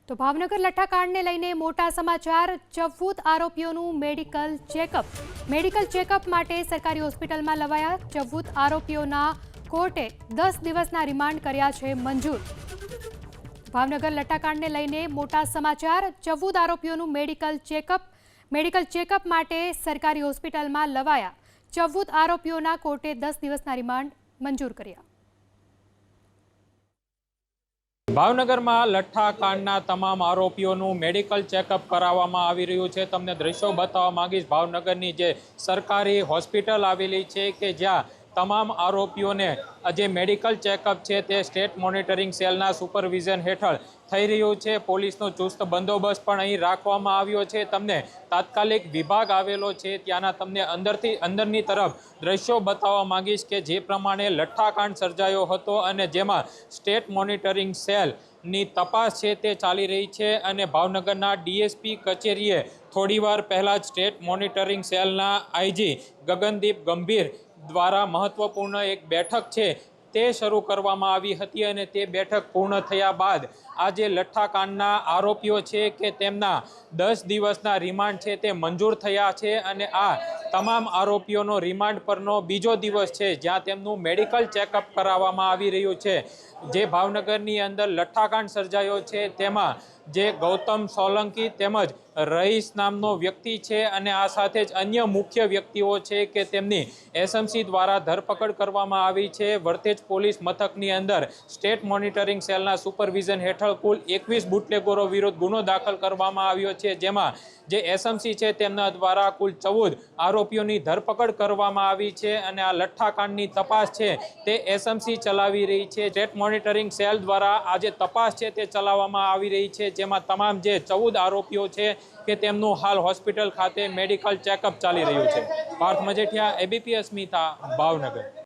તો ભાવનગર લઠ્ઠાકાંડને લઈને મોટા સમાચાર। 14 આરોપીઓનું મેડિકલ ચેકઅપ માટે સરકારી હોસ્પિટલમાં લવાયા। 14 આરોપીઓના કોર્ટે 10 દિવસના રિમાન્ડ કર્યા છે મંજૂર। ભાવનગર લઠ્ઠાકાંડને લઈને મોટા સમાચાર। 14 આરોપીઓનું મેડિકલ ચેકઅપ માટે સરકારી હોસ્પિટલમાં લવાયા। 14 આરોપીઓના કોર્ટે 10 દિવસના રિમાન્ડ મંજૂર કર્યા। ભાવનગરમાં લઠ્ઠાકાંડના તમામ આરોપીઓનું મેડિકલ ચેકઅપ કરાવવામાં આવી રહ્યું છે। તમને દ્રશ્યો બતાવવા માંગીશ। ભાવનગરની જે સરકારી હોસ્પિટલ આવેલી છે કે જ્યાં તમામ આરોપીઓને જે મેડિકલ ચેકઅપ છે તે સ્ટેટ મોનિટરિંગ સેલના સુપરવિઝન હેઠળ થઈ રહ્યું છે। પોલીસનો ચુસ્ત બંદોબસ્ત પણ અહીં રાખવામાં આવ્યો છે। તમને તાત્કાલિક વિભાગ આવેલો છે ત્યાંના તમને અંદરની તરફ દ્રશ્યો બતાવવા માંગીશ કે જે પ્રમાણે લઠ્ઠાકાંડ સર્જાયો હતો અને જેમાં સ્ટેટ મોનિટરિંગ સેલની તપાસ છે તે ચાલી રહી છે અને ભાવનગરના ડીએસપી કચેરીએ થોડીવાર પહેલાં જ સ્ટેટ મોનિટરિંગ સેલના આઈજી ગગનદીપ ગંભીર દ્વારા મહત્વપૂર્ણ એક બેઠક છે તે શરૂ કરવામાં આવી હતી અને તે બેઠક પૂર્ણ થયા બાદ આજે લઠ્ઠાકાંડના આરોપીઓ છે કે તેમના 10 દિવસના રિમાન્ડ છે તે મંજૂર થયા છે અને આ તમામ આરોપીઓનો રિમાન્ડ પરનો બીજો દિવસ છે જ્યાં તેમનું મેડિકલ ચેકઅપ કરાવવામાં આવી રહ્યું છે। જે ભાવનગરની અંદર લઠ્ઠાકાંડ સર્જાયો છે તેમાં જે ગૌતમ સોલંકી તેમજ રહીસ નામનો વ્યક્તિ છે અને આ સાથે જ અન્ય મુખ્ય વ્યક્તિઓ છે કે તેમની એસએમસી દ્વારા ધરપકડ કરવામાં આવી છે। વર્તેજ પોલીસ મથકની અંદર સ્ટેટ મોનિટરિંગ સેલના સુપરવિઝન હેઠળ કુલ 21 બુટલેગરો વિરુદ્ધ ગુનો દાખલ કરવામાં આવ્યો છે જેમાં જે એસએમસી છે તેમના દ્વારા કુલ 14 આરોપીઓની ધરપકડ કરવામાં આવી છે અને આ લઠ્ઠાકાંડની તપાસ છે તે એસએમસી ચલાવી રહી છે। સ્ટેટ મોનિટરિંગ સેલ દ્વારા આ જે તપાસ છે તે ચલાવવામાં આવી રહી છે જેમાં તમામ જે 14 આરોપીઓ છે કે તેમનું હાલ હોસ્પિટલ ખાતે મેડિકલ ચેકઅપ ચાલી રહ્યું છે। પાર્થ મજેઠિયા, એબીપી અસ્મિતા, ભાવનગર।